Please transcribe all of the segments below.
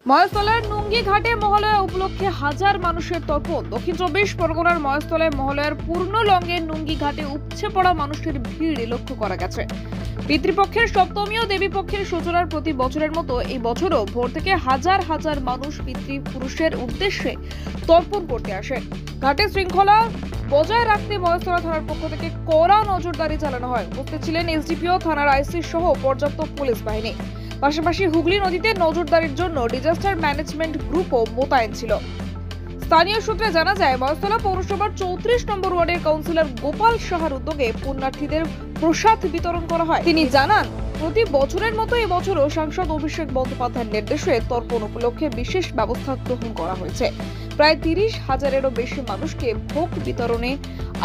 মহেশতলার নুঙ্গি ঘাটে মহালয়া উপলক্ষে হাজার মানুষের তর্পণ। দক্ষিণ 24 পরগনার মহেশতলায় মহালয়ার পূর্ণ লঙ্গে নুঙ্গি ঘাটে উপচে পড়া মানুষের ভিড় লক্ষ্য করা গেছে। পিতৃপক্ষের সপ্তমী ও দেবীপক্ষের সূচনার প্রতি বছরের মতো এই বছরও ভোর থেকে হাজার হাজার মানুষ পিতৃপুরুষের উদ্দেশ্যে তর্পণ করতে আসে। ঘাটে শৃঙ্খলা বজায় রাখতে মহেশতলা থানার পক্ষ থেকে কড়া নজরদারি চালানো হয়। উপস্থিত ছিলেন এসডিপিও, থানার আইসি সহ পর্যাপ্ত পুলিশ বাহিনী। পাশাপাশি হুগলি নদীতে নজরদারির জন্য ডিজাস্টার ম্যানেজমেন্ট গ্রুপও মোতায়েন ছিল। স্থানীয় সূত্রে জানা যায়, মহেশতলা পৌরসভার 34 নম্বর ওয়ার্ডের কাউন্সিলর গোপাল সাহার উদ্যোগে পুণ্যার্থীদের প্রসাদ বিতরণ করা হয়। তিনি জানান, প্রতি বছরের মতো এবছরও সাংসদ অভিষেক বন্দ্যোপাধ্যায়ের নির্দেশে তর্পণ উপলক্ষে বিশেষ ব্যবস্থা গ্রহণ করা হয়েছে। প্রায় 30,000-এরও বেশি মানুষকে ভোগ বিতরণে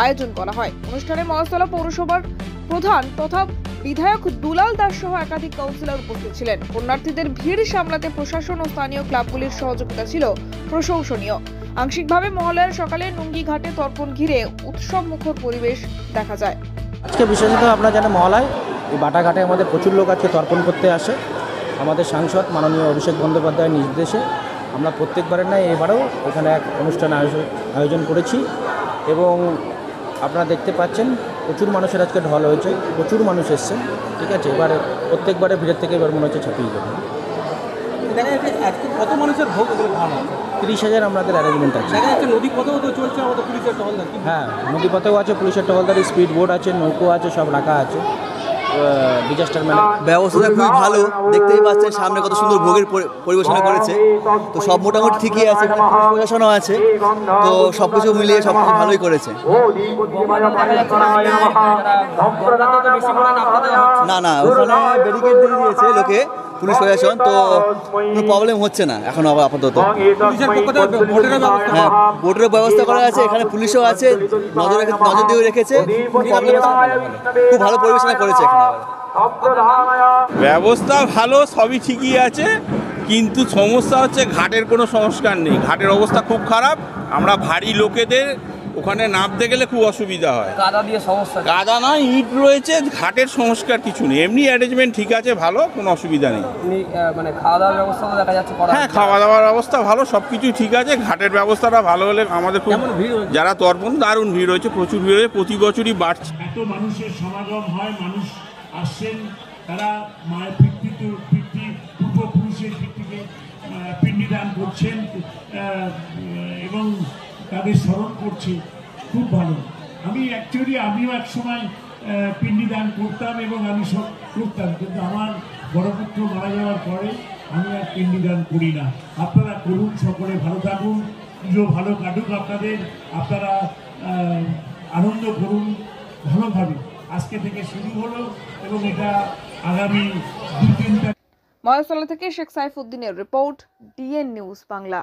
আয়োজন করা হয়। অনুষ্ঠানে মহেশতলা পৌরসভার প্রধান তথা বিধায়ক দুলাল দাস সহ একাধিক কাউন্সিলর উপস্থিত ছিলেন। পুণ্যার্থীদের ভিড় সামলাতে প্রশাসন ও স্থানীয় ক্লাবগুলির সহযোগিতা ছিল প্রশংসনীয়। আংশিকভাবে মহালয়ার সকালে নুঙ্গি ঘাটে তর্পণ ঘিরে উৎসব মুখর পরিবেশ দেখা যায়। আজকে বিশেষত আপনারা জানেন, মহালয় এই বাটাঘাটে আমাদের প্রচুর লোক আজকে তর্পণ করতে আসে। আমাদের সাংসদ মাননীয় অভিষেক বন্দ্যোপাধ্যায়ের নির্দেশে আমরা প্রত্যেকবারের নয় এবারেও এখানে এক অনুষ্ঠান আয়োজন করেছি এবং আপনারা দেখতে পাচ্ছেন প্রচুর মানুষের আজকে ঢল হয়েছে, প্রচুর মানুষ এসছেন। ঠিক আছে, এবারে প্রত্যেকবারে ভিড়ের থেকে এবার মনে হচ্ছে ছাপিয়ে যাবে। কত মানুষের ভোগ 30,000 আমাদের অ্যারেঞ্জমেন্ট আছে। নদী পথেও তো চলছে আমাদের পুলিশের টহলদার। হ্যাঁ, নদী পথেও আছে পুলিশের টহলদারি, স্পিড বোট আছে, নৌকো আছে, সব রাখা আছে। ডিজাস্টার ব্যবস্থাটা খুবই ভালো, দেখতেই পাচ্ছেন সামনে কত সুন্দর ভোগের পরিবেশনা করেছে। তো সব মোটামুটি ঠিকই আছে, প্রশাসনও আছে, তো সব কিছু মিলিয়ে সব কিছু ভালোই করেছে। না না, ওখানে ব্যারিকেড দিয়ে দিয়েছে লোকে, পুলিশ প্রশাসন, তো কোনো প্রবলেম হচ্ছে না এখন আপাতত। হ্যাঁ, বোটের ব্যবস্থা করা আছে, এখানে পুলিশও আছে, নজর দিয়েও রেখেছে, প্রবলেম খুব ভালো পরিবেশনা করেছে এখানে। ব্যবস্থা ভালো, সবই ঠিকই আছে, কিন্তু সমস্যা হচ্ছে ঘাটের কোনো সংস্কার নেই। ঘাটের অবস্থা খুব খারাপ। আমরা ভারী লোকেদের ওখানে নামতে গেলে খুব অসুবিধা হয়। কাদা দিয়ে সমস্যা, কাদা নয়, ইট রয়েছে, ঘাটের সংস্কার কিছু নেই। এমনি অ্যারেঞ্জমেন্ট ঠিক আছে, ভালো, কোনো অসুবিধা নেই। মানে খাওয়া দাওয়ার ব্যবস্থা দেখা যাচ্ছে। হ্যাঁ, খাওয়া দাওয়ার ব্যবস্থা ভালো, সব কিছু ঠিক আছে। ঘাটের ব্যবস্থাটা ভালো হলে আমাদের খুব, যারা তর্পণ দারুণ ভিড় হয়েছে, প্রচুর ভিড় হয়েছে, প্রতি বছরই বাড়ছে। এত মানুষের সমাগম হয়, মানুষ আসছেন, তারা মায়ের পূর্বপুরুষের থেকে পিণ্ডিদান করছেন এবং তাদের স্মরণ করছে, খুব ভালো। আমিও এক সময় পিণ্ডিদান করতাম এবং আমি সব করতাম, কিন্তু আমার বড় পুত্র মারা যাওয়ার পরে আমি আর পিণ্ডিদান করি না। আপনারা করুন, সকলে ভালো থাকুন, পুজো ভালো কাটুক আপনাদের, আপনারা আনন্দ করুন ভালোভাবে। আজকে থেকে শুরু হলো এবং এটা আগামী 2-3টা। মহেশতলা থেকে শেখ সাইফুদ্দিনের রিপোর্ট, ডিএন নিউজ বাংলা।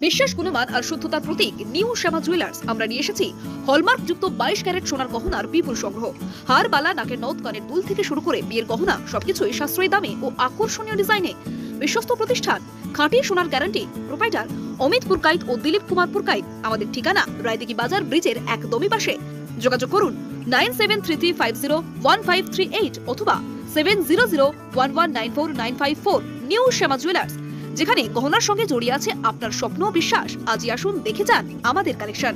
বিশ্বাস, গুণমান আর শুদ্ধতার প্রতীক নিউ শ্যামা জুয়েলার্স। আমরা নিয়ে এসেছি হলমার্ক যুক্ত 22 ক্যারেট সোনার গহনার বিপুল সংগ্রহ। হার, বালা, নাকের নথ, কানের দুল থেকে শুরু করে বিয়ের গহনা, সবকিছুই সাশ্রয়ী দামে ও আকর্ষণীয় ডিজাইনে। বিশ্বস্ত প্রতিষ্ঠান, খাঁটি সোনার গ্যারান্টি। প্রোপাইটার অমিত পুরকাইত ও দিলীপ কুমার পুরকাইত। আমাদের ঠিকানা রায়দিঘি বাজার ব্রিজের একদমই পাশে। যোগাযোগ করুন 9733501538 অথবা 7001194954। নিউ শ্যামা জুয়েলার্স, যেখানে গহনার সঙ্গে জড়িয়ে আছে আপনার স্বপ্ন ও বিশ্বাস। আজই আসুন, দেখে যান আমাদের কালেকশন।